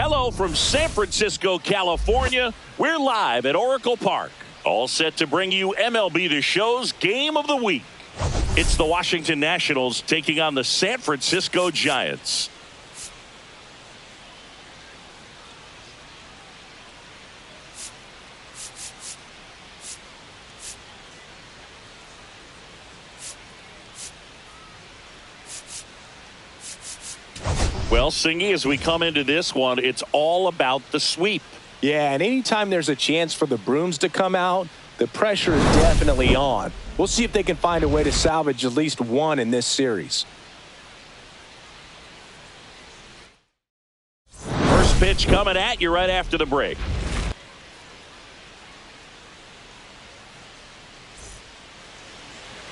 Hello from San Francisco, California. We're live at Oracle Park, all set to bring you MLB The Show's Game of the Week. It's the Washington Nationals taking on the San Francisco Giants. Well, Singy, as we come into this one, it's all about the sweep. Yeah, and anytime there's a chance for the brooms to come out, the pressure is definitely on. We'll see if they can find a way to salvage at least one in this series. First pitch coming at you right after the break.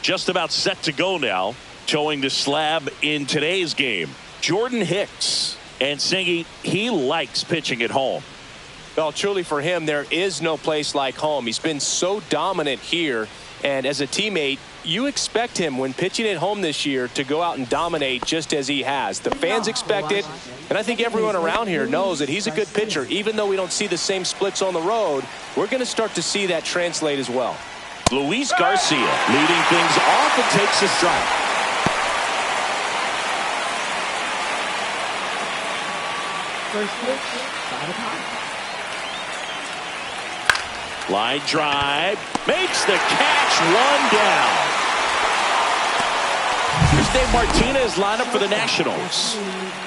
Just about set to go now, towing the slab in today's game. Jordan Hicks, and Singy, he likes pitching at home. Well, truly for him, there is no place like home. He's been so dominant here, and as a teammate, you expect him when pitching at home this year to go out and dominate just as he has. The fans expect it, and I think everyone around here knows that he's a good pitcher. Even though we don't see the same splits on the road, we're going to start to see that translate as well. Luis Garcia leading things off and takes a strike. First pitch, by the clock. Line drive. Makes the catch. One down. Here's Dave Martinez lineup for the Nationals.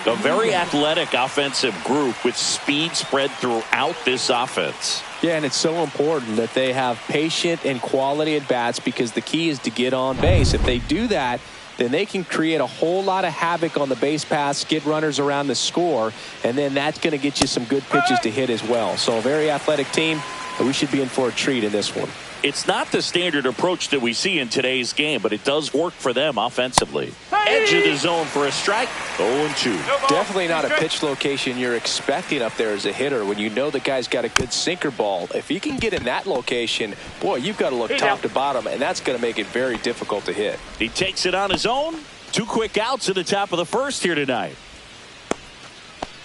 A very athletic offensive group with speed spread throughout this offense. Yeah, and it's so important that they have patient and quality at bats because the key is to get on base. If they do that, then they can create a whole lot of havoc on the base paths, get runners around the score, and then that's going to get you some good pitches to hit as well. So a very athletic team, and we should be in for a treat in this one. It's not the standard approach that we see in today's game, but it does work for them offensively. Edge of the zone for a strike. 0-2. Definitely not a pitch location you're expecting up there as a hitter when you know the guy's got a good sinker ball. If he can get in that location, boy, you've got to look top to bottom, and that's going to make it very difficult to hit. He takes it on his own. 2 quick outs at the top of the first here tonight.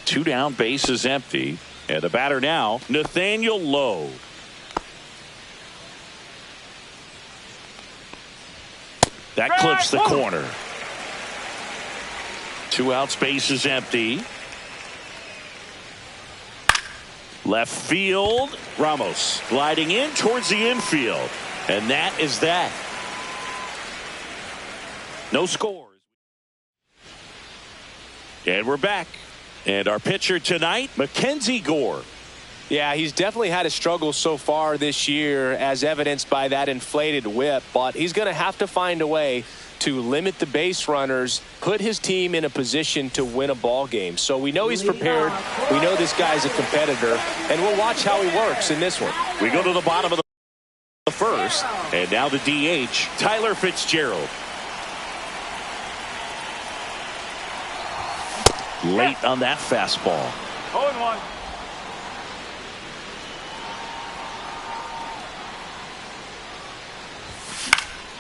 2 down, bases empty. And the batter now, Nathaniel Lowe. That clips the corner. 2 outs, bases empty. Left field. Ramos gliding in towards the infield. And that is that. No scores. And we're back. And our pitcher tonight, Mackenzie Gore. Yeah, he's definitely had a struggle so far this year, as evidenced by that inflated whip. But he's going to have to find a way to limit the base runners, put his team in a position to win a ball game. So we know he's prepared. We know this guy's a competitor, and we'll watch how he works in this one. We go to the bottom of the first, and now the DH, Tyler Fitzgerald. Late on that fastball. 0-1.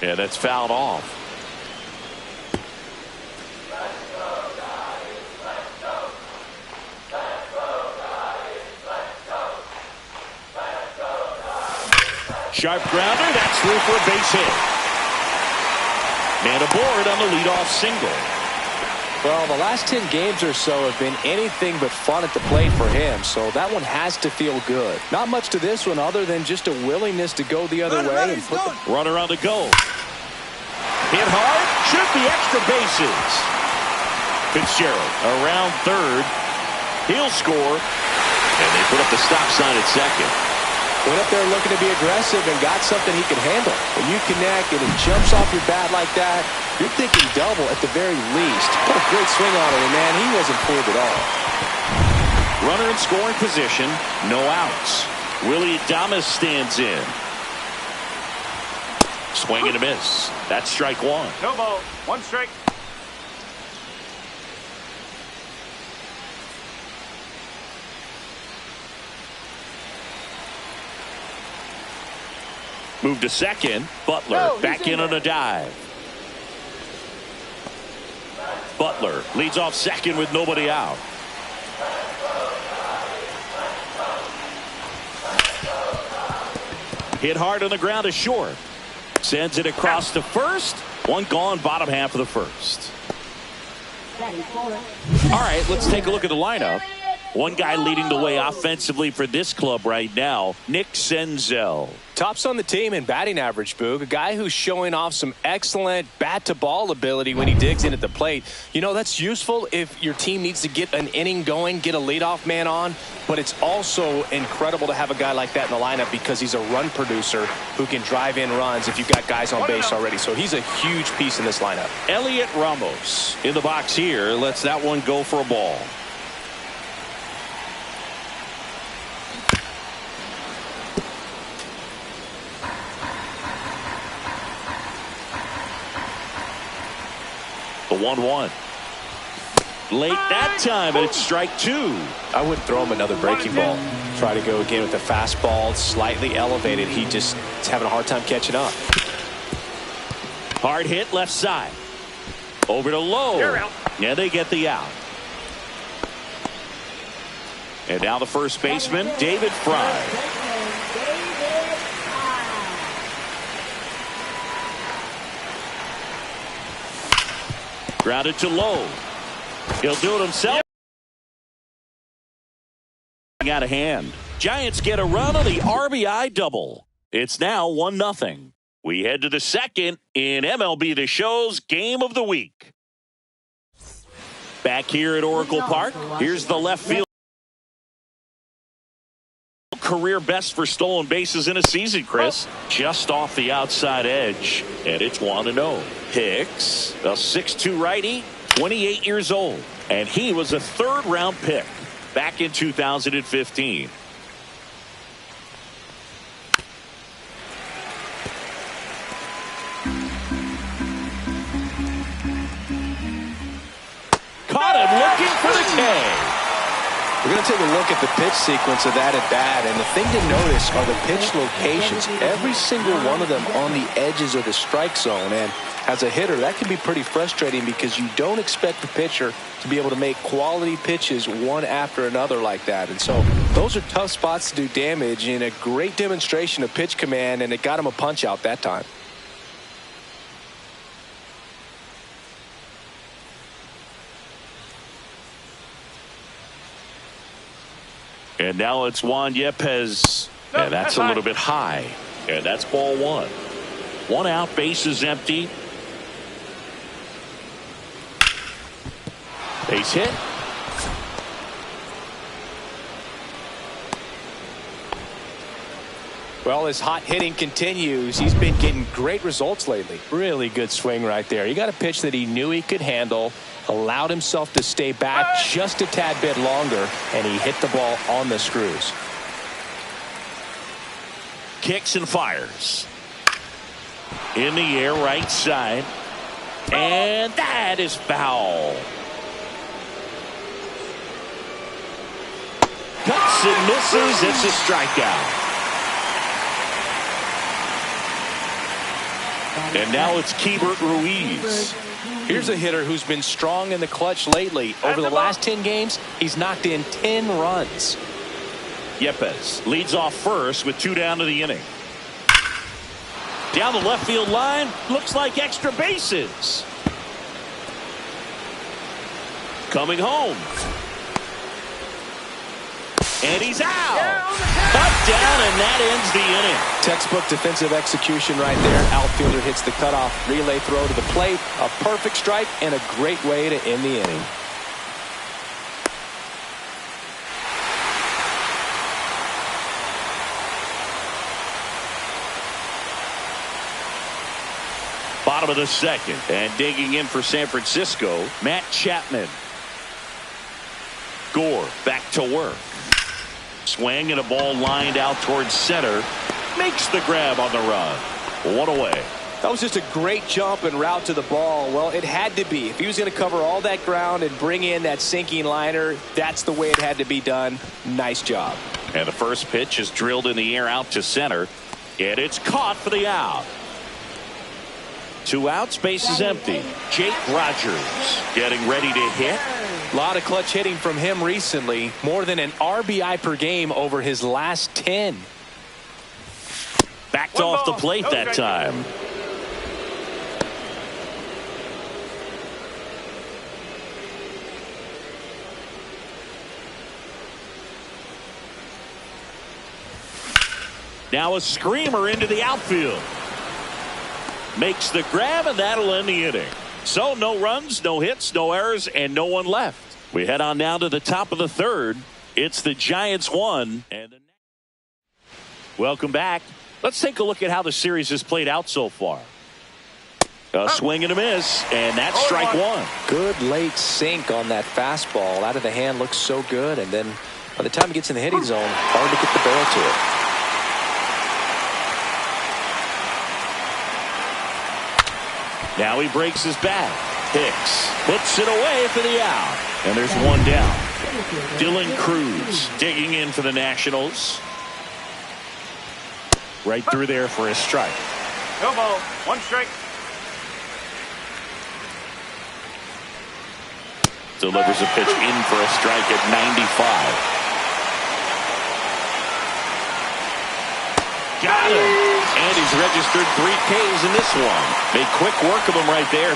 And it's fouled off. Sharp grounder. That's through for a base hit. Man aboard on the leadoff single. Well, the last 10 games or so have been anything but fun at the plate for him, so that one has to feel good. Not much to this one other than just a willingness to go the other way and put the runner on the go. Hit hard, should be extra bases. Fitzgerald around third. He'll score, and they put up the stop sign at second. Went up there looking to be aggressive and got something he could handle. When you connect and it jumps off your bat like that, you're thinking double at the very least. Put a great swing on it, and man, he wasn't pulled at all. Runner in scoring position, no outs. Willie Adames stands in. Swing and a miss. That's strike one. No ball. 1 strike. Move to second. Butler back in on a dive. Butler leads off second with nobody out. Hit hard on the ground to short. Sends it across to first. One gone, bottom half of the first. All right, let's take a look at the lineup. One guy leading the way offensively for this club right now, Nick Senzel. Tops on the team in batting average, Boog. A guy who's showing off some excellent bat-to-ball ability when he digs in at the plate. You know, that's useful if your team needs to get an inning going, get a leadoff man on. But it's also incredible to have a guy like that in the lineup because he's a run producer who can drive in runs if you've got guys on base already. So he's a huge piece in this lineup. Elliot Ramos in the box here. Lets that one go for a ball. The 1-1. Late that time, and it's strike two. I wouldn't throw him another breaking ball. Try to go again with the fastball, slightly elevated. He just is having a hard time catching up. Hard hit left side. Over to Lowe. Yeah, they get the out. And now the first baseman, David Fry. Grounded to Lowe. He'll do it himself. out of hand. Giants get a run on the RBI double. It's now 1-0. We head to the second in MLB The Show's Game of the Week. Back here at Oracle Park, here's the left field. Career best for stolen bases in a season, Chris. Just off the outside edge, and it's 1-0. Hicks, a 6'2 righty, 28 years old, and he was a third-round pick back in 2015. Caught him looking for the K. We're going to take a look at the pitch sequence of that at bat, and the thing to notice are the pitch locations. Every single one of them on the edges of the strike zone, and as a hitter, that can be pretty frustrating because you don't expect the pitcher to be able to make quality pitches one after another like that. And so those are tough spots to do damage, and a great demonstration of pitch command, and it got him a punch out that time. And now it's Juan Yepez. And that's a little bit high. And that's ball one. One out, base is empty. Base hit. Well, his hot hitting continues. He's been getting great results lately. Really good swing right there. He got a pitch that he knew he could handle, allowed himself to stay back just a tad bit longer, and he hit the ball on the screws. Kicks and fires. In the air, right side. And that is foul. Cuts and misses. It's a strikeout. And now it's Keibert Ruiz. Here's a hitter who's been strong in the clutch lately. Over the last 10 games, he's knocked in 10 runs. Yepez leads off first with 2 down to the inning. Down the left field line, looks like extra bases. Coming home. And he's out. Up, down, and that ends the inning. Textbook defensive execution right there. Outfielder hits the cutoff relay throw to the plate. A perfect strike and a great way to end the inning. Bottom of the second, and digging in for San Francisco, Matt Chapman. Gore back to work. Swing and a ball lined out towards center. Makes the grab on the run. One away. That was just a great jump and route to the ball. Well, it had to be. If he was going to cover all that ground and bring in that sinking liner, that's the way it had to be done. Nice job. And the first pitch is drilled in the air out to center. And it's caught for the out. 2 outs, base is empty. Jake Rogers getting ready to hit. A lot of clutch hitting from him recently. More than an RBI per game over his last 10. Backed off the plate that time. Now a screamer into the outfield. Makes the grab, and that'll end the inning. So no runs, no hits, no errors, and no one left. We head on down to the top of the third. It's the Giants 1. Welcome back. Let's take a look at how the series has played out so far. A swing and a miss, and that's strike one. Good late sink on that fastball. Out of the hand looks so good, and then by the time it gets in the hitting zone, hard to get the barrel to it. Now he breaks his bat. Hicks puts it away for the out. And there's one down. Dylan Cruz digging in for the Nationals. Right through there for a strike. No ball. 1 strike. Delivers a pitch in for a strike at 95. Got him. And he's registered 3 Ks in this one. Made quick work of him right there.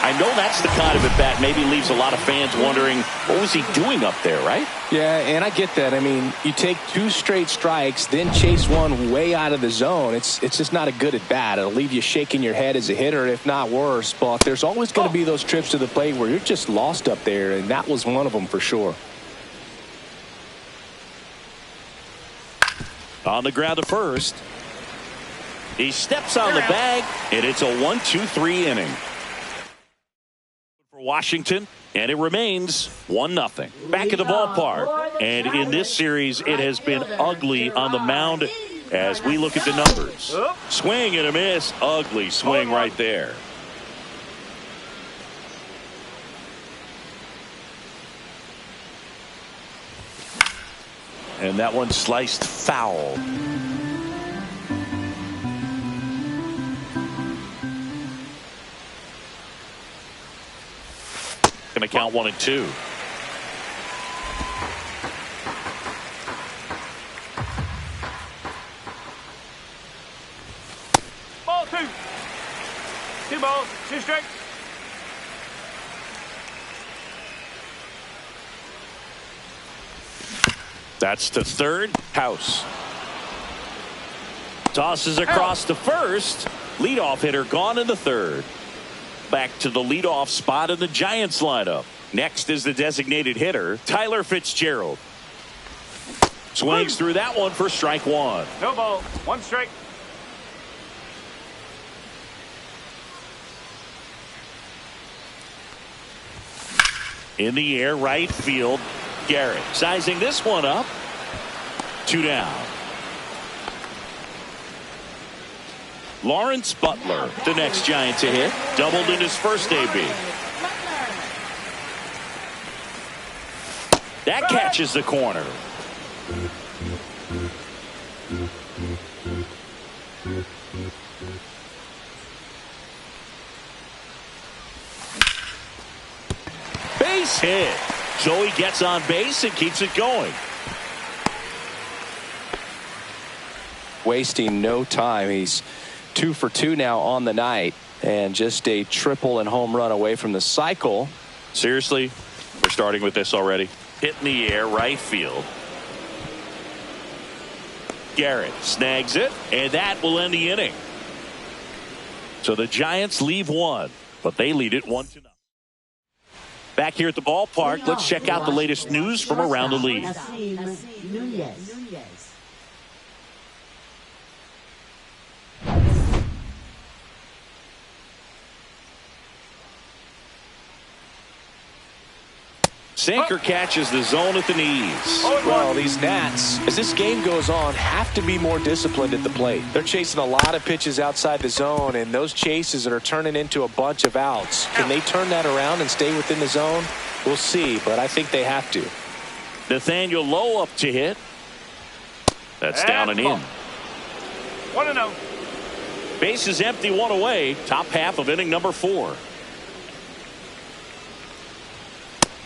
I know that's the kind of at-bat maybe leaves a lot of fans wondering, what was he doing up there, right? Yeah, and I get that. I mean, you take 2 straight strikes, then chase one way out of the zone. It's just not a good at-bat. It'll leave you shaking your head as a hitter, if not worse. But there's always going to be those trips to the plate where you're just lost up there, and that was one of them for sure. On the ground to first. He steps on the bag, and it's a 1-2-3 inning for Washington, and it remains 1-0. Back at the ballpark, and in this series, it has been ugly on the mound as we look at the numbers. Swing and a miss, ugly swing right there. And that one sliced foul. Going to count 1-2. Ball 2. 2 balls, 2 strikes. That's to third. House tosses across to first. Leadoff hitter gone in the third. Back to the leadoff spot in the Giants lineup. Next is the designated hitter, Tyler Fitzgerald. Swings through that one for strike 1. No ball, 1 strike. In the air, right field. Garrett sizing this one up. 2 down. Lawrence Butler, the next Giant to hit. Doubled in his first AB. That catches the corner. Base hit. So he gets on base and keeps it going. Wasting no time. He's 2 for 2 now on the night, and just a triple and home run away from the cycle. Seriously, we're starting with this already. Hit in the air, right field. Garrett snags it, and that will end the inning. So the Giants leave 1, but they lead it 1-0. Back here at the ballpark, let's check out the latest news from around the league. Sinker catches the zone at the knees. Well, these Nats, as this game goes on, have to be more disciplined at the plate. They're chasing a lot of pitches outside the zone, and those chases are turning into a bunch of outs. Can they turn that around and stay within the zone? We'll see, but I think they have to. Nathaniel Lowe up to hit. That's down and in. 1-0. Base is empty, 1 away. Top half of inning number 4.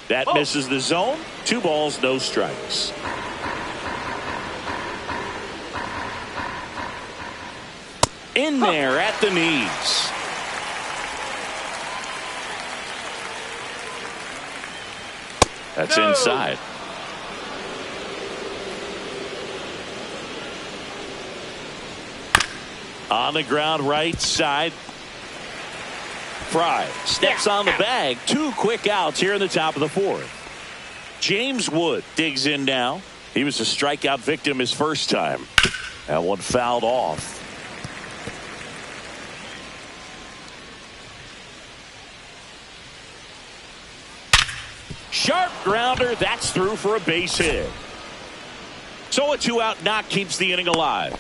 That misses the zone. 2 balls, no strikes. In there at the knees. That's inside. On the ground, right side. Fry steps on the bag. 2 quick outs here in the top of the 4th. James Wood digs in now. He was a strikeout victim his first time. That one fouled off. Sharp grounder. That's through for a base hit. So a 2-out knock keeps the inning alive.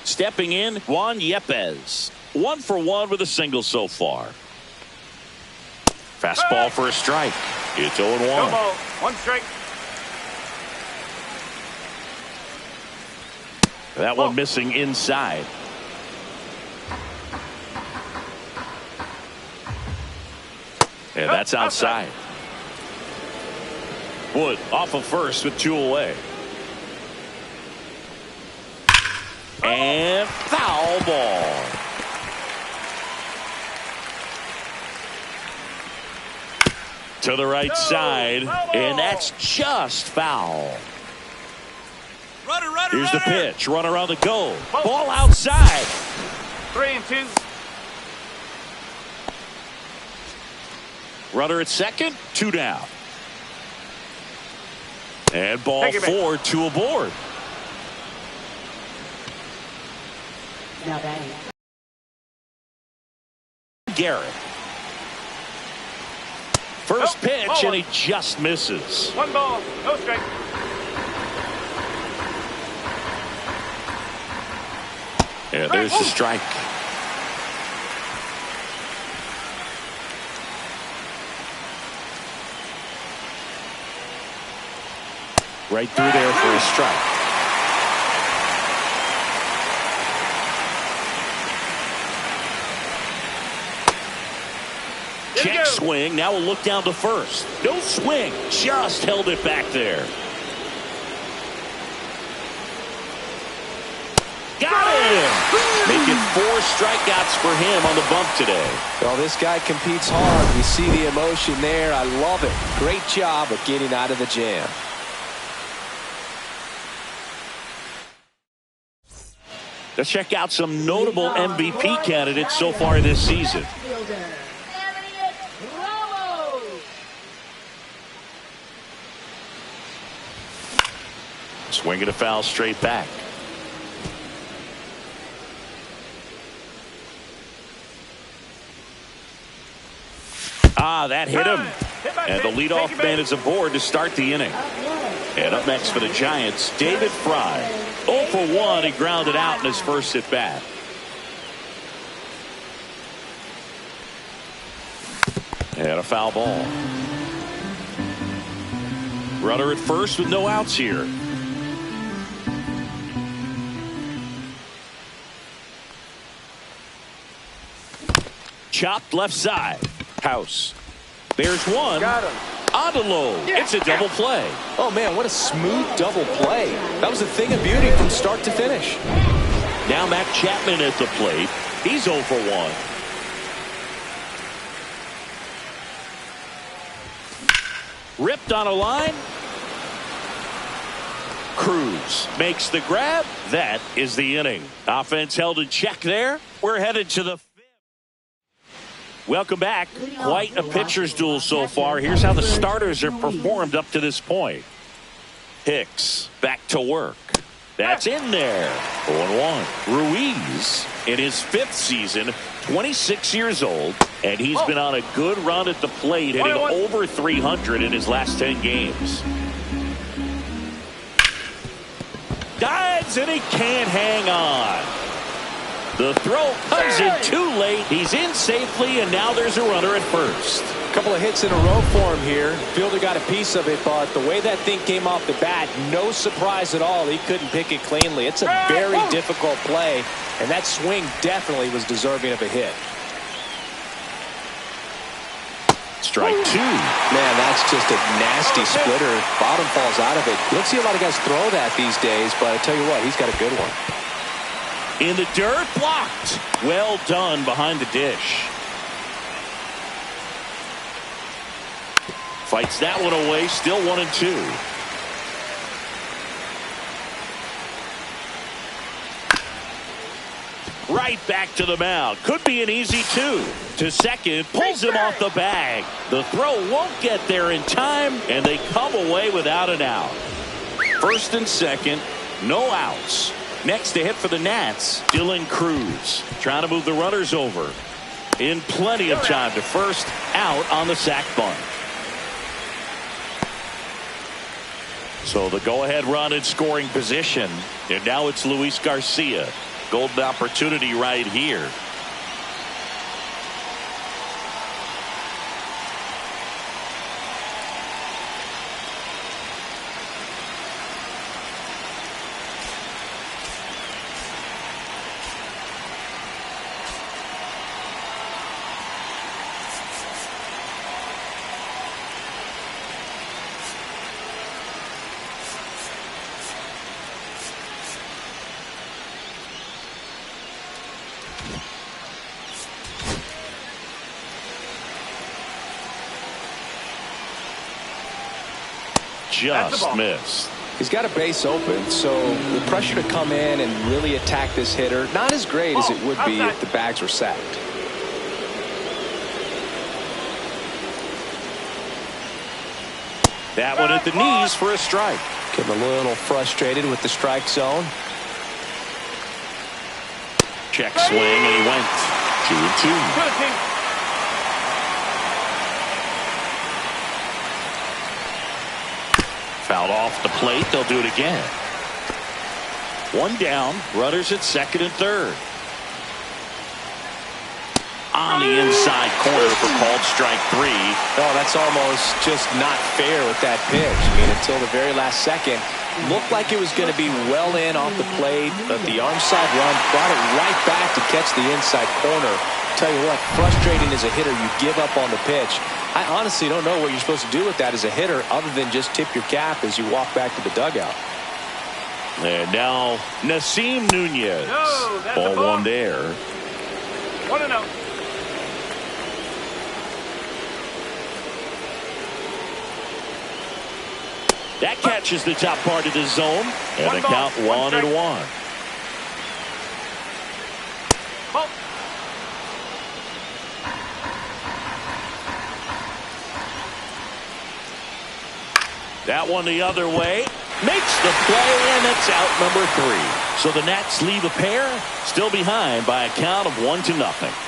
Stepping in, Juan Yepez. 1 for 1 with a single so far. Fastball for a strike. It's 0-1. No ball, 1 strike. That one missing inside. Yeah, that's outside. Wood off of first with 2 away. And foul ball. To the right side, and that's just foul. Here's the pitch. Runner on the go. Ball outside. 3-2. Runner at second, 2 down. And ball 4, 2 aboard. Now batting. Garrett. First pitch, and he just misses. 1 ball, no strike. And there's the strike. Right through there for a strike. Check swing. Now we'll look down to first. No swing. Just held it back there. Got him. Making 4 strikeouts for him on the bump today. Well, this guy competes hard. We see the emotion there. I love it. Great job of getting out of the jam. Let's check out some notable MVP candidates so far this season. Swinging a foul straight back. That hit him. And the leadoff man is aboard to start the inning. And up next for the Giants, David Fry. 0 for 1. He grounded out in his first at bat. And a foul ball. Runner at first with no outs here. Chopped left side. House. There's one. Got him. Odelo. It's a double play. Oh, man, what a smooth double play. That was a thing of beauty from start to finish. Now Matt Chapman at the plate. He's 0 for 1. Ripped on a line. Cruz makes the grab. That is the inning. Offense held in check there. We're headed to the 5th. Welcome back. Quite a pitcher's duel so far. Here's how the starters have performed up to this point. Hicks back to work. That's in there. 0-1. Ruiz in his 5th season, 26 years old, and he's been on a good run at the plate, hitting over 300 in his last 10 games. Dives, and he can't hang on. The throw comes in too late. He's in safely, and now there's a runner at first. A couple of hits in a row for him here. Fielder got a piece of it, but the way that thing came off the bat, no surprise at all. He couldn't pick it cleanly. It's a very difficult play, and that swing definitely was deserving of a hit. Strike 2. Man, that's just a nasty splitter. Bottom falls out of it. You don't see a lot of guys throw that these days, but I tell you what, he's got a good one. In the dirt, blocked. Well done behind the dish. Fights that one away, still 1-2. Right back to the mound. Could be an easy 2. To second, pulls him off the bag. The throw won't get there in time, and they come away without an out. First and second, no outs. Next to hit for the Nats, Dylan Cruz. Trying to move the runners over. In plenty of time to first, out on the sac bunt. So the go-ahead run in scoring position. And now it's Luis Garcia. Golden opportunity right here. just missed. He's got a base open, so the pressure to come in and really attack this hitter, not as great as it would be if the bags were sacked. That one at the knees for a strike. Getting a little frustrated with the strike zone. Check swing, and he went 2-2. Fouled off the plate. They'll do it again. One down. Runners at second and third. On the inside corner for called strike 3. Oh, that's almost just not fair with that pitch. I mean, until the very last second, looked like it was going to be well in off the plate, but the onside run brought it right back to catch the inside corner. Tell you what, frustrating as a hitter, you give up on the pitch. I honestly don't know what you're supposed to do with that as a hitter other than just tip your cap as you walk back to the dugout. And now Nasim Nunez. No, that's Ball a ball. one there. 1-0. That catches the top part of the zone. And One a ball, count 1-1. Ball. That one the other way. Makes the play, and it's out number 3. So the Nats leave a pair, still behind by a count of 1-0.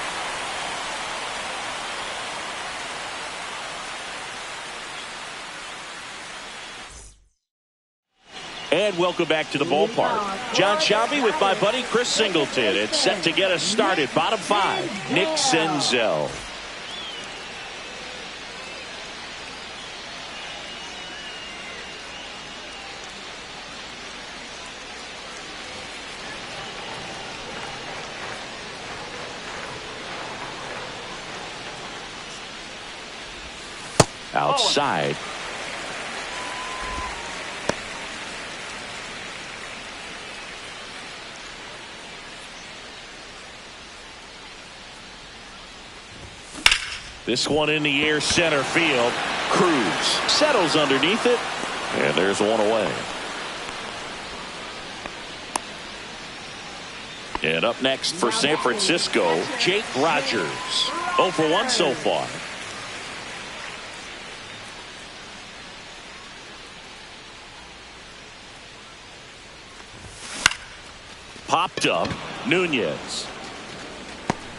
And welcome back to the ballpark. John Sciambi with my buddy Chris Singleton. It's set to get us started. Bottom 5, Nick Senzel. Outside. This one in the air, center field. Cruz settles underneath it, and there's one away. And up next for San Francisco, Jake Rogers. 0 for 1 so far. Popped up, Nunez.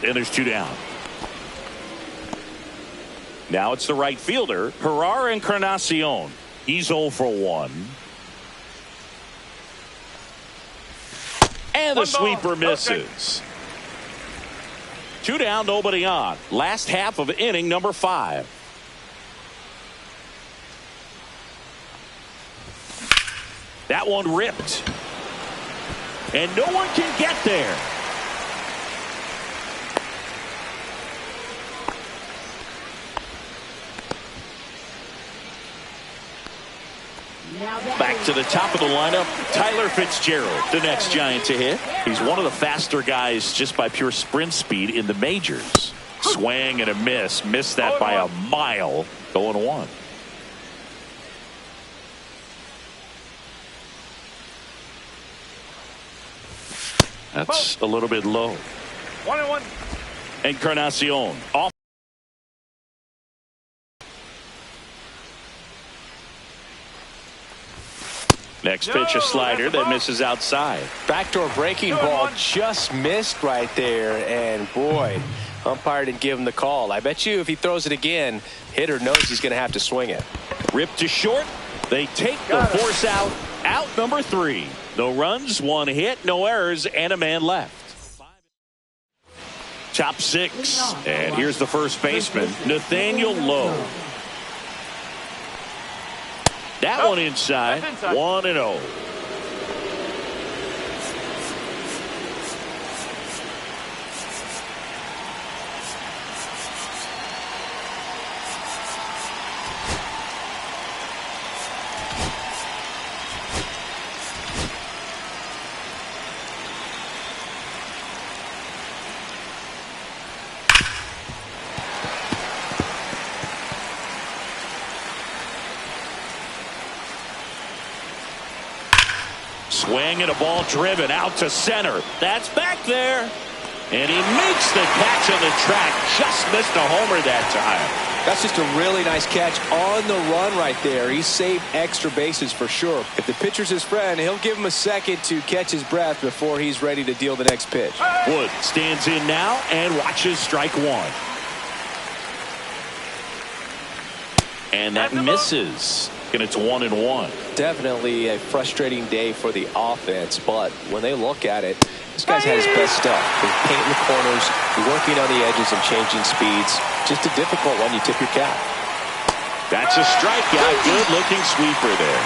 And there's 2 down. Now it's the right fielder, Gerard Encarnacion. He's 0 for 1. And the sweeper misses. 2 down, nobody on. Last half of inning number 5. That one ripped. And no one can get there. Back to the top of the lineup, Tyler Fitzgerald, the next Giant to hit. He's one of the faster guys just by pure sprint speed in the majors. Swing and a miss. Missed that by a mile. 0-1. That's a little bit low. 1-1. Encarnacion off. Next pitch, a slider that misses outside. Backdoor breaking ball just missed right there, and boy, umpire didn't give him the call. I bet you if he throws it again, hitter knows he's going to have to swing it. Ripped to short. They take the force out. Out number 3. No runs, 1 hit, no errors, and a man left. Top 6. And here's the first baseman, Nathaniel Lowe. That one inside. 1-0. Swing and a ball driven out to center. That's back there. And he makes the catch on the track. Just missed a homer that time. That's just a really nice catch on the run right there. He saved extra bases for sure. If the pitcher's his friend, he'll give him a second to catch his breath before he's ready to deal the next pitch. Wood stands in now and watches strike one. And that misses. And it's 1-1. Definitely a frustrating day for the offense, but when they look at it, this guy's had his best stuff. He's painting the corners, working on the edges and changing speeds. Just a difficult one. You tip your cap. That's a strikeout. Good looking sweeper there.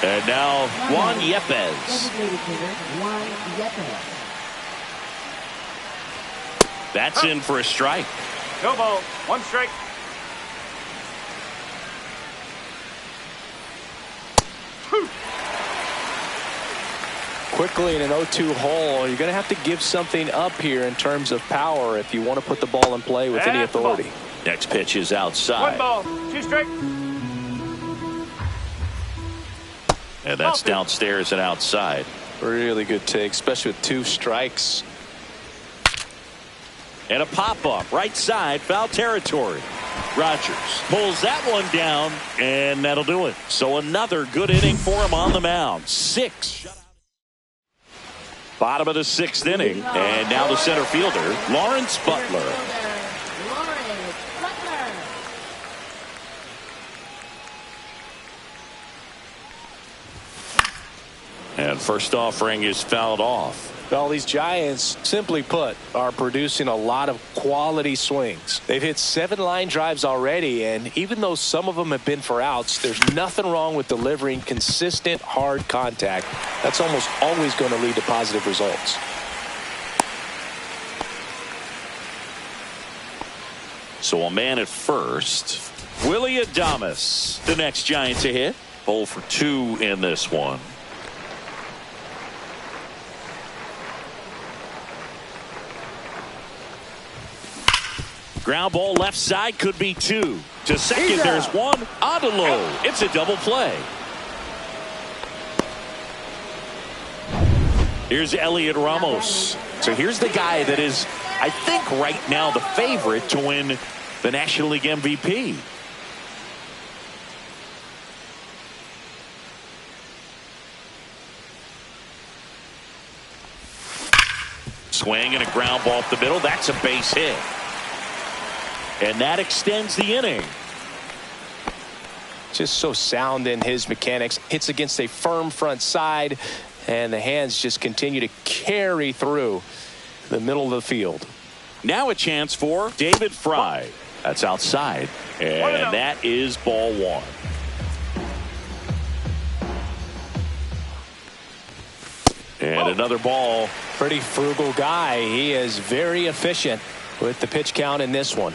And now Juan Yepez. Designated hitter, Juan Yepez. That's in for a strike. No ball. One strike. Quickly in an 0-2 hole, you're going to have to give something up here in terms of power if you want to put the ball in play with any authority. Next pitch is outside. One ball. Two strike. And that's downstairs and outside. Really good take, especially with two strikes. And a pop-up right side, foul territory. Rogers pulls that one down, and that'll do it. So another good inning for him on the mound. 6 shutout. Bottom of the 6th inning, and now the center fielder, Lawrence Butler. Lawrence Butler. And first offering is fouled off. Well, these Giants, simply put, are producing a lot of quality swings. They've hit 7 line drives already, and even though some of them have been for outs, there's nothing wrong with delivering consistent, hard contact. That's almost always going to lead to positive results. So a man at first. Willy Adames, the next Giant to hit. 0 for 2 in this one. Ground ball left side, could be 2. To second, there's 1. Odelo. It's a double play. Here's Elliot Ramos. So here's the guy that is, I think, right now the favorite to win the National League MVP. Swing and a ground ball up the middle. That's a base hit. And that extends the inning. Just so sound in his mechanics. Hits against a firm front side, and the hands just continue to carry through the middle of the field. Now a chance for David Fry. That's outside. And that is ball 1. And another ball. Pretty frugal guy. He is very efficient with the pitch count in this one.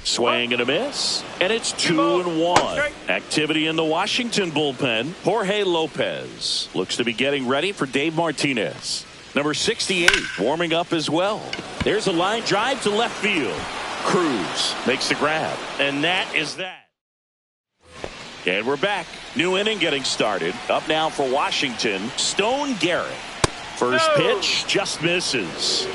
Swing and a miss. And it's 2-1. Activity in the Washington bullpen. Jorge Lopez looks to be getting ready for Dave Martinez. Number 68 warming up as well. There's a line drive to left field. Cruz makes the grab. And that is that. And we're back. New inning getting started. Up now for Washington, Stone Garrett. First pitch just misses.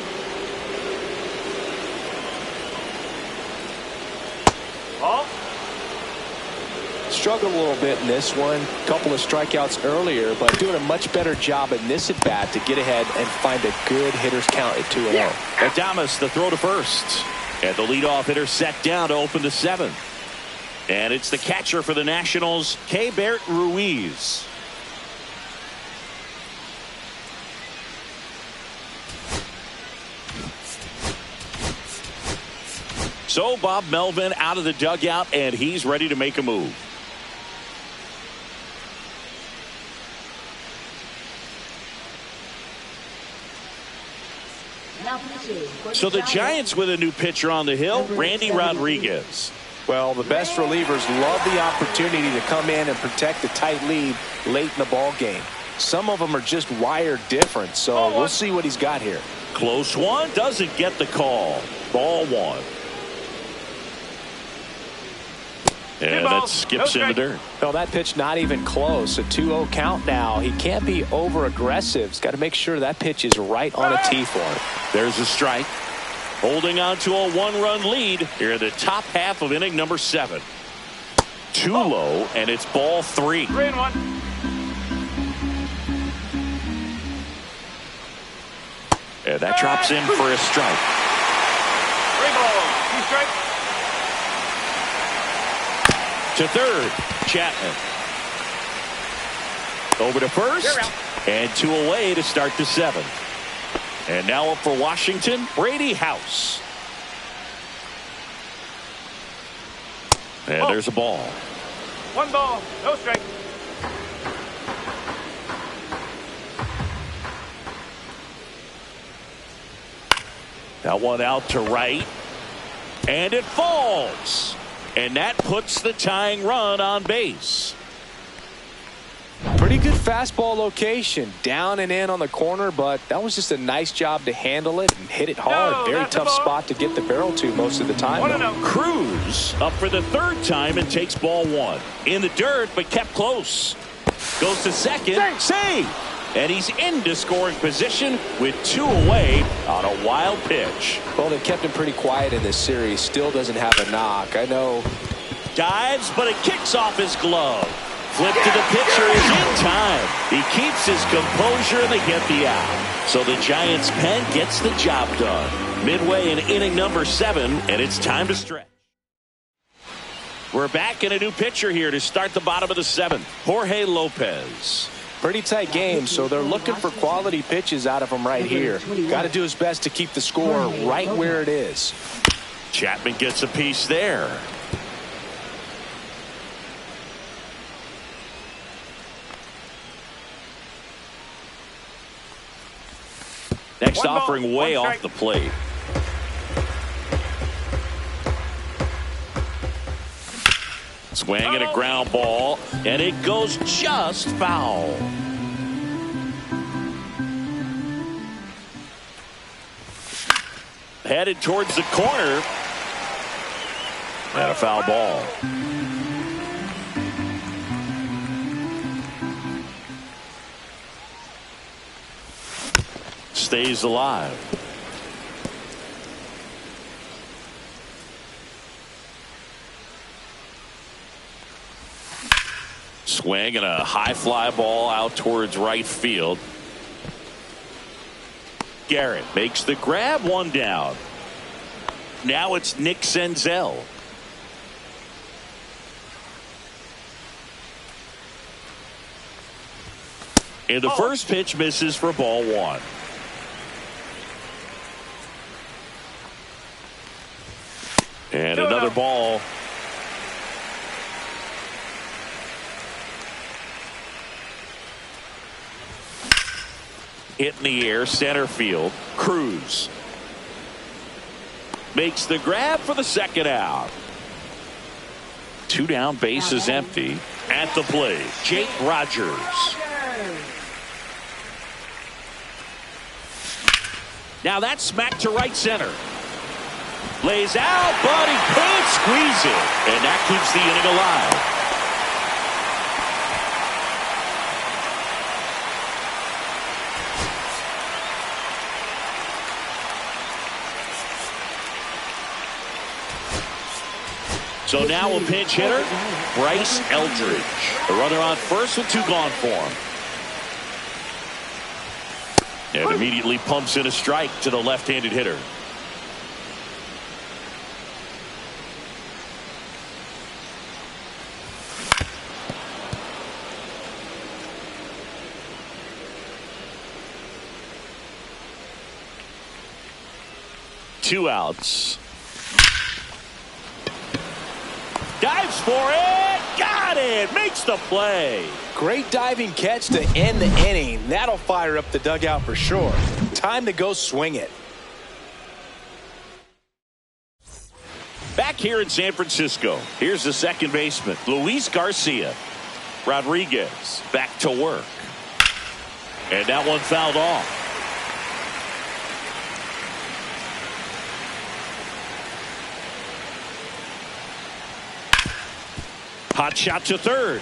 Struggled a little bit in this one. Couple of strikeouts earlier, but doing a much better job in this at bat to get ahead and find a good hitter's count at 2-0. Adames, the throw to first. And the leadoff hitter set down to open the 7th. And it's the catcher for the Nationals, Keibert Ruiz. So Bob Melvin out of the dugout, and he's ready to make a move. So the Giants with a new pitcher on the hill, Randy Rodriguez. Well, the best relievers love the opportunity to come in and protect a tight lead late in the ball game. Some of them are just wired different, so we'll see what he's got here. Close one, doesn't get the call. Ball 1. And that skips in the dirt. No, that pitch not even close. A 2-0 count now. He can't be over-aggressive. He's got to make sure that pitch is right on a tee for him. There's a strike. Holding on to a one-run lead here in the top half of inning number 7. Too low, and it's ball 3. 3-1. And that drops in for a strike. 3 balls. 2 strikes. To third, Chapman. Over to first, and 2 away to start the 7th. And now up for Washington, Brady House. And there's a ball. 1 ball. No strike. That one out to right. And it falls. And that puts the tying run on base. Pretty good fastball location. Down and in on the corner, but that was just a nice job to handle it and hit it hard. No, very that's tough the ball. spot to get the barrel to most of the time. 1-0. Cruz up for the 3rd time and takes ball 1. In the dirt, but kept close. Goes to second. Save. And he's into scoring position with 2 away on a wild pitch. Well, they kept him pretty quiet in this series. Still doesn't have a knock. I know. Dives, but it kicks off his glove. Flip to the pitcher is in time. He keeps his composure and they get the out. So the Giants' pen gets the job done. Midway in inning number 7, and it's time to stretch. We're back in a new pitcher here to start the bottom of the 7th. Jorge Lopez. Pretty tight game, so they're looking for quality pitches out of him right here. Got to do his best to keep the score right where it is. Chapman gets a piece there. Next 1 ball, offering way 1 off strike. the plate. Swing and a ground ball, and it goes just foul. Headed towards the corner. And a foul ball. Stays alive. Swing and a high fly ball out towards right field. Garrett makes the grab, 1 down. Now it's Nick Senzel. And the first pitch misses for ball 1. And another ball. Hit in the air, center field. Cruz makes the grab for the 2nd out. 2 down, base is empty. At the plate, Jake Rogers. Now that's smacked to right center. Lays out, but he can't squeeze it. And that keeps the inning alive. So now a pinch hitter, Bryce Eldridge. The runner on first with 2 gone for him. And immediately pumps in a strike to the left-handed hitter. Two outs. Dives for it. Got it. Makes the play. Great diving catch to end the inning. That'll fire up the dugout for sure. Time to go swing it. Back here in San Francisco, here's the second baseman, Luis Garcia. Rodriguez back to work. And that one fouled off. Hot shot to third.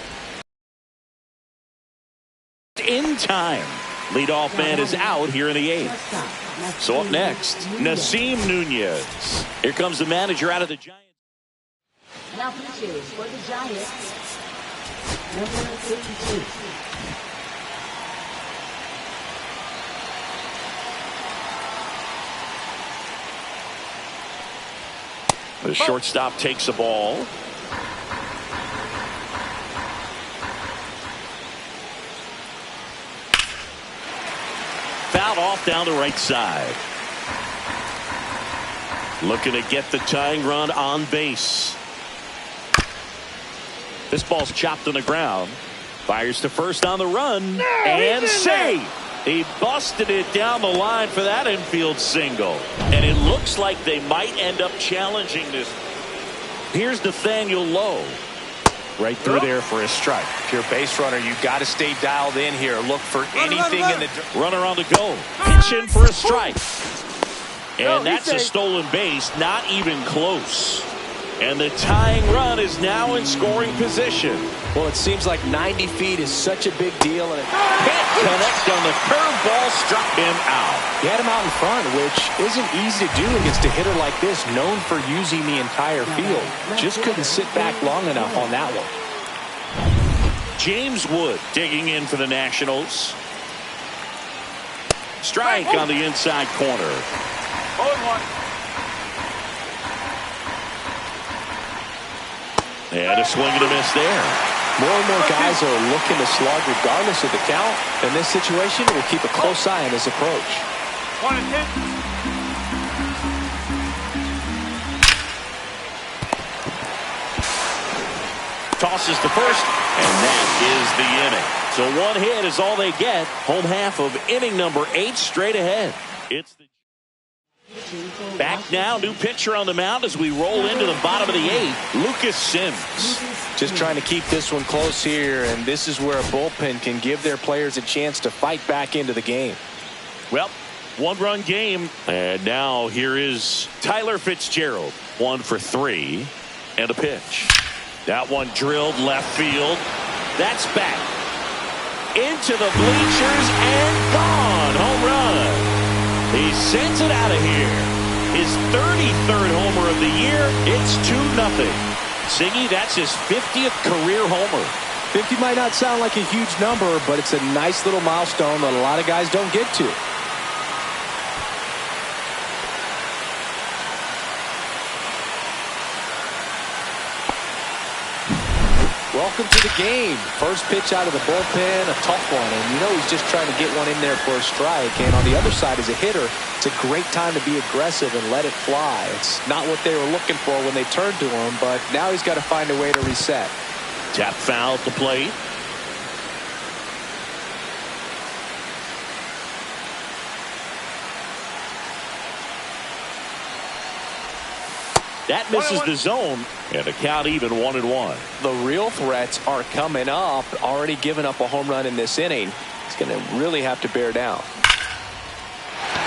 In time. Leadoff man is out here in the 8th. So up next, Nasim Nunez. Here comes the manager out of the Giants. Now pitches for the Giants. Number 52. The shortstop takes the ball. Fouled off down the right side. Looking to get the tying run on base. This ball's chopped on the ground. Fires to first on the run. And safe. He busted it down the line for that infield single. And it looks like they might end up challenging this. Here's Nathaniel Lowe. Right through there for a strike. If you're a base runner, you got to stay dialed in here. Look for anything in the runner on the go. Pitch in for a strike. And that's a stolen base. Not even close. And the tying run is now in scoring position. Well, it seems like 90 feet is such a big deal. And it can't connect on the curveball, struck him out. He had him out in front, which isn't easy to do against a hitter like this, known for using the entire field. Just couldn't sit back long enough on that one. James Wood digging in for the Nationals. Strike on the inside corner. 0-1. And a swing and a miss there. More and more guys are looking to slug regardless of the count. In this situation, we'll keep a close eye on his approach. 1-10. Tosses to first, and that is the inning. So one hit is all they get. Home half of inning number 8 straight ahead. It's the back now, new pitcher on the mound as we roll into the bottom of the 8th, Lucas Sims. Just trying to keep this one close here, and this is where a bullpen can give their players a chance to fight back into the game. Well, one-run game, and now here is Tyler Fitzgerald. 1 for 3, and a pitch. That one drilled left field. That's back into the bleachers and gone. Home run. He sends it out of here. His 33rd homer of the year. It's 2-0. Siggy, that's his 50th career homer. 50 might not sound like a huge number, but it's a nice little milestone that a lot of guys don't get to. Welcome to the game. First pitch out of the bullpen, a tough one, and you know he's just trying to get one in there for a strike. And on the other side, as a hitter, it's a great time to be aggressive and let it fly. It's not what they were looking for when they turned to him, but now he's got to find a way to reset. Tap foul at the plate. That misses the zone, and a count even 1-1. The real threats are coming up. Already given up a home run in this inning. He's going to really have to bear down.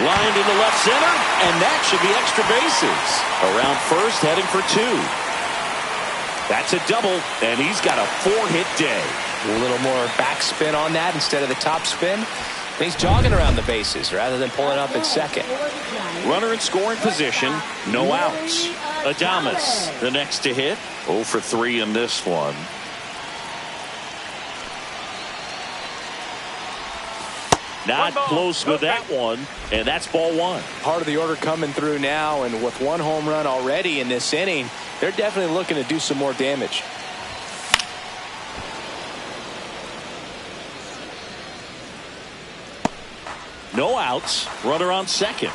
Lined into left center, and that should be extra bases. Around first, heading for 2. That's a double, and he's got a 4-hit day. A little more backspin on that instead of the top spin. And he's jogging around the bases rather than pulling up at second. Runner in scoring position, no outs. Adames, the next to hit. 0 for 3 in this one. Not close with that one, and that's ball 1. Part of the order coming through now, and with 1 home run already in this inning, they're definitely looking to do some more damage. No outs, runner on second.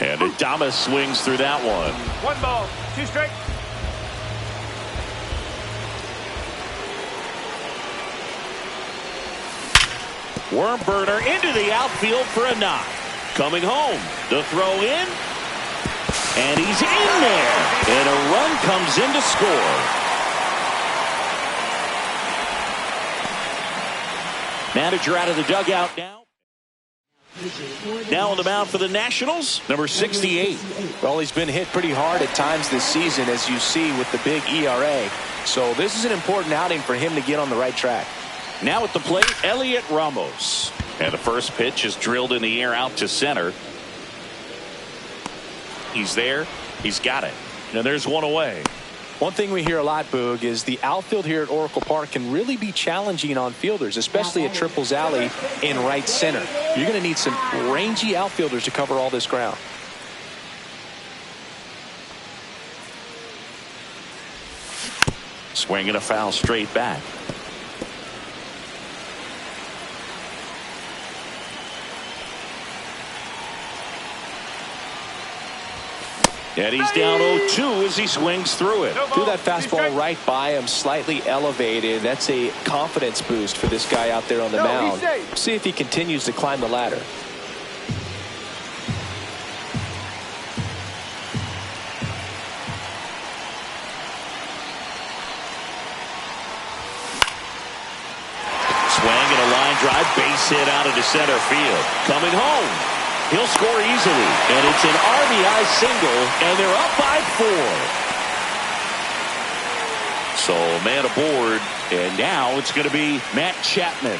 And Adames swings through that one. 1 ball, 2 strikes. Worm burner into the outfield for a knock. Coming home, the throw in, and he's in there. And a run comes in to score. Manager out of the dugout now. Now on the mound for the Nationals, number 68. Well, he's been hit pretty hard at times this season, as you see with the big ERA. So this is an important outing for him to get on the right track. Now at the plate, Elliot Ramos. And the first pitch is drilled in the air out to center. He's there. He's got it. And there's one away. One thing we hear a lot, Boog, is the outfield here at Oracle Park can really be challenging on fielders, especially at Triples Alley in right center. You're going to need some rangy outfielders to cover all this ground. Swinging a foul straight back. And he's down 0-2 as he swings through it. Threw that fastball right by him, slightly elevated. That's a confidence boost for this guy out there on the mound. See if he continues to climb the ladder. Swing and a line drive, base hit out into center field. Coming home. He'll score easily, and it's an RBI single, and they're up by 4. So man aboard, and now it's going to be Matt Chapman.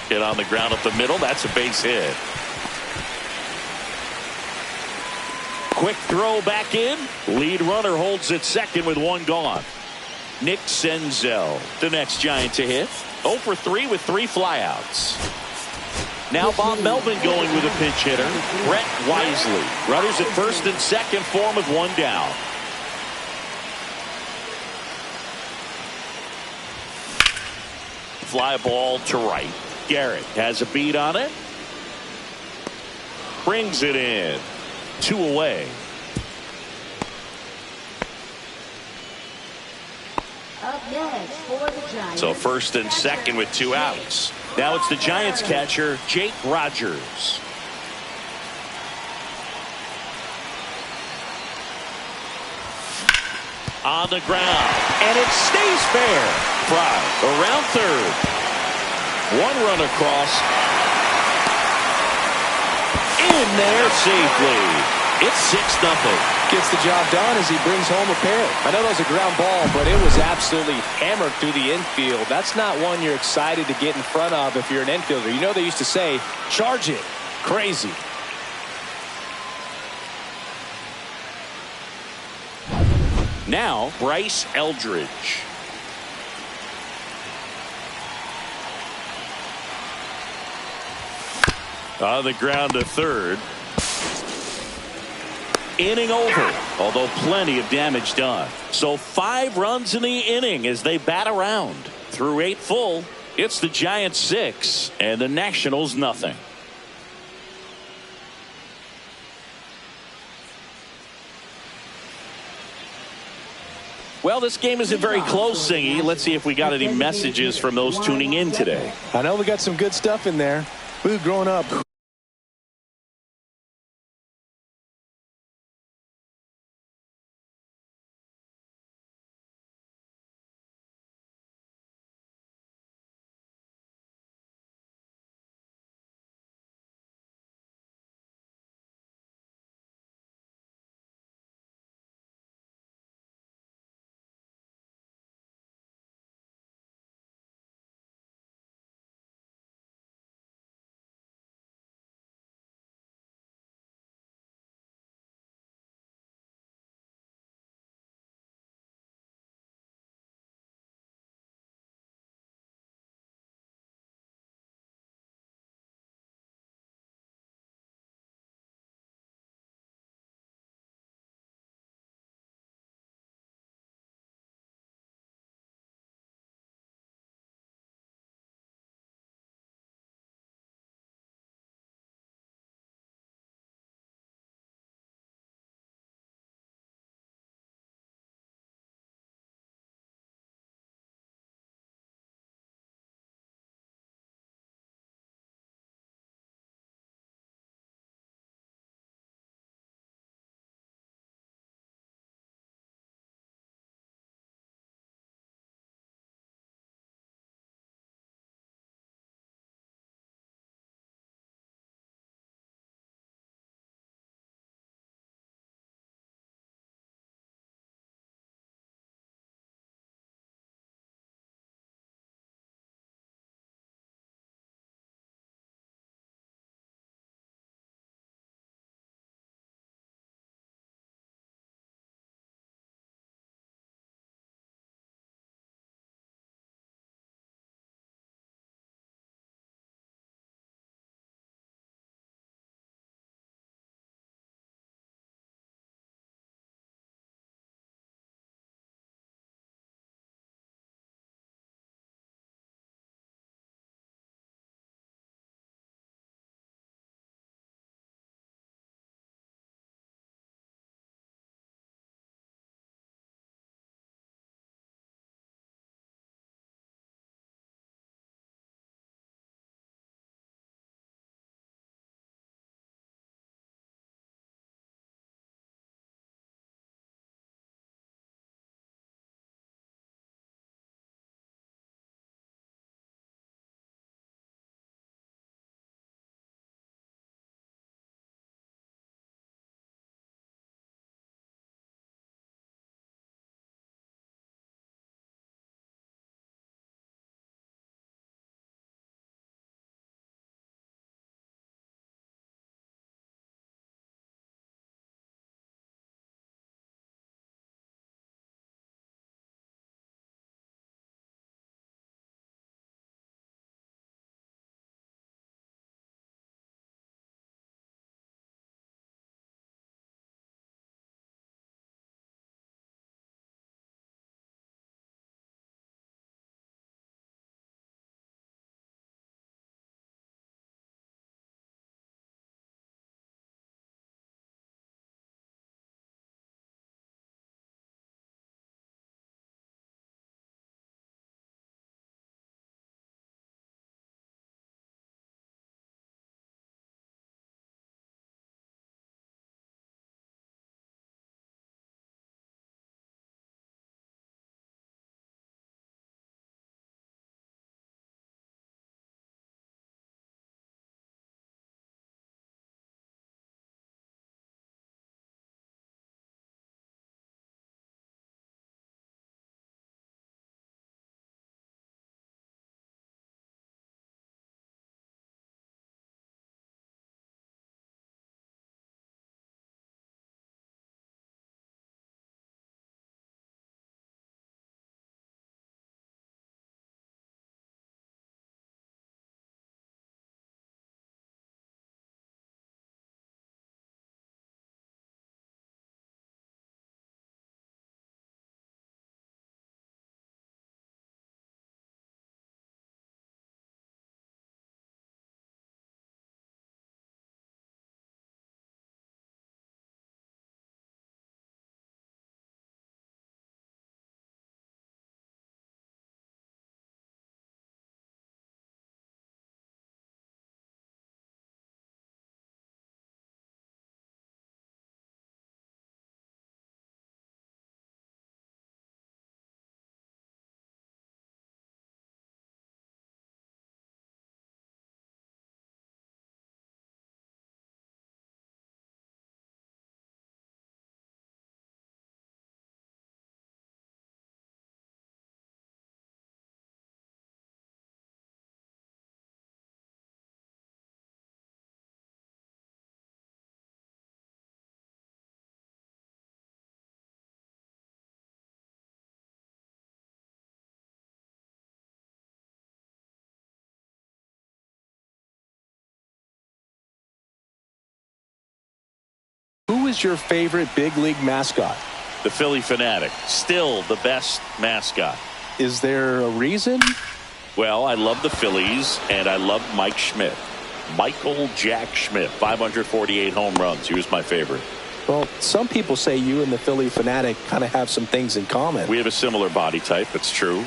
Hit on the ground up the middle. That's a base hit. Quick throw back in. Lead runner holds at second with one gone. Nick Senzel, the next Giant to hit. 0 for 3 with 3 flyouts. Now Bob Melvin going with a pinch hitter. Brett Wisely. Runners at first and second for him with one down. Fly ball to right. Garrett has a beat on it. Brings it in. 2 away. Up next for the Giants. So first and second with 2 outs. Now it's the Giants catcher, Jake Rogers. On the ground, and it stays fair. Fry around third. One run across. In there safely. It's 6-0. Gets the job done as he brings home a pair. I know that was a ground ball, but it was absolutely hammered through the infield. That's not one you're excited to get in front of if you're an infielder. You know they used to say, charge it. Crazy. Now Bryce Eldridge. On the ground to third. Inning over, although plenty of damage done. So 5 runs in the inning as they bat around. Through 8 full, it's the Giants 6 and the Nationals nothing. Well, this game isn't very close, Singy. Let's see if we got any messages from those tuning in today. I know we got some good stuff in there. Boo, growing up, Who is your favorite big league mascot? The Phillie Phanatic. Still the best mascot. Is there a reason? Well, I love the Phillies, and I love Mike Schmidt. Michael Jack Schmidt, 548 home runs. He was my favorite. Well, some people say you and the Phillie Phanatic kind of have some things in common. We have a similar body type. It's true.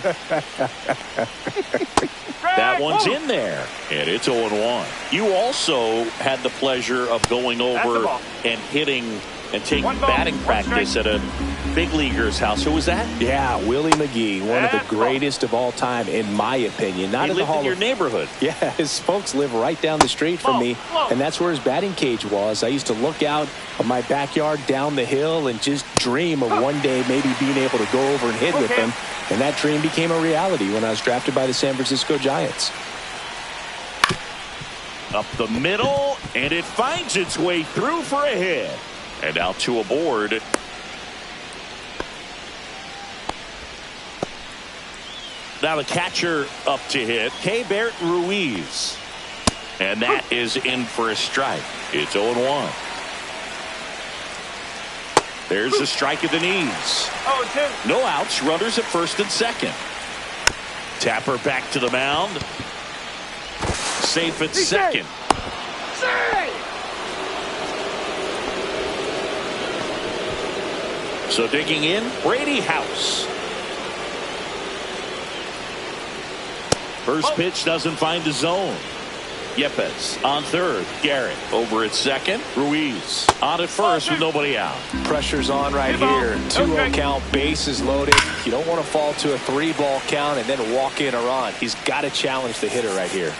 That one's in there, and it's 0-1. You also had the pleasure of going over and hitting and taking batting practice at a big leaguer's house. Who was that? Yeah, Willie McGee, one of the greatest of all time, in my opinion. Not he in the lived Hall in your neighborhood. Yeah, his folks live right down the street from me, and that's where his batting cage was. I used to look out of my backyard down the hill and just dream of one day maybe being able to go over and hit with him, and that dream became a reality when I was drafted by the San Francisco Giants. Up the middle, and it finds its way through for a hit. And now two aboard. Now the catcher up to hit, Keibert Ruiz. And that is in for a strike. It's 0-1. There's a strike at the knees. No outs, runners at first and second. Tapper back to the mound. Safe at second. So digging in, Brady House. First pitch doesn't find the zone. Yepes on third. Garrett over at second. Ruiz on at first with nobody out. Pressure's on right here. 2-0 count, bases loaded. You don't want to fall to a 3-ball count and then walk in a run. He's got to challenge the hitter right here.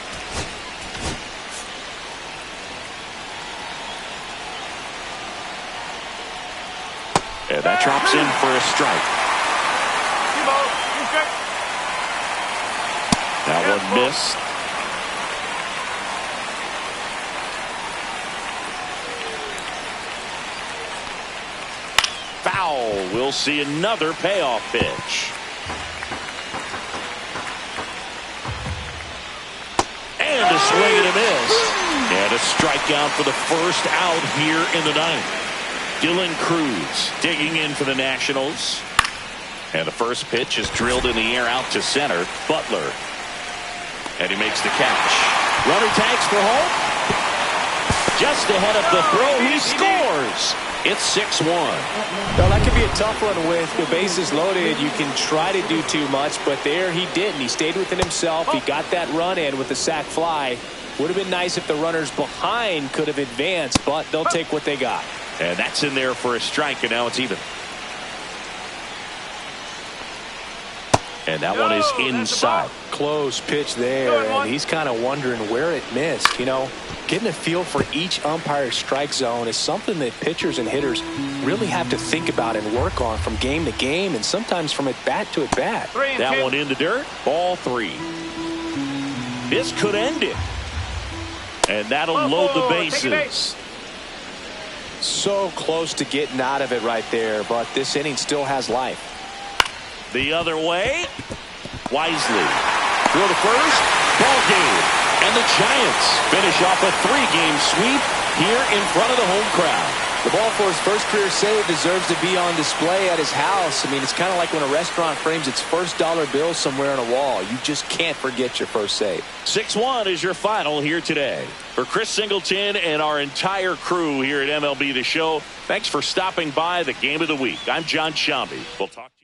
And that drops in for a strike. That one missed. Foul. We'll see another payoff pitch. And a swing and a miss. And a strikeout for the first out here in the ninth. Dylan Cruz digging in for the Nationals. And the first pitch is drilled in the air out to center. Butler. And he makes the catch. Runner tags for home. Just ahead of the throw. He scores. It's 6-1. Now, that could be a tough one with the bases loaded. You can try to do too much, but there he didn't. He stayed within himself. He got that run in with the sac fly. Would have been nice if the runners behind could have advanced, but they'll take what they got. And that's in there for a strike, and now it's even. And that one is inside. Close pitch there, and he's kind of wondering where it missed. You know, getting a feel for each umpire's strike zone is something that pitchers and hitters really have to think about and work on from game to game, and sometimes from at bat to at bat. That one in the dirt. Ball 3. This could end it. And that'll load the bases. So close to getting out of it right there, but this inning still has life. The other way. Wisely. Throw to first. Ball game. And the Giants finish off a 3-game sweep here in front of the home crowd. The ball for his first career save deserves to be on display at his house. I mean, it's kind of like when a restaurant frames its first dollar bill somewhere on a wall. You just can't forget your first save. 6-1 is your final here today. For Chris Singleton and our entire crew here at MLB The Show, thanks for stopping by the Game of the Week. I'm John Sciambi. We'll talk to you.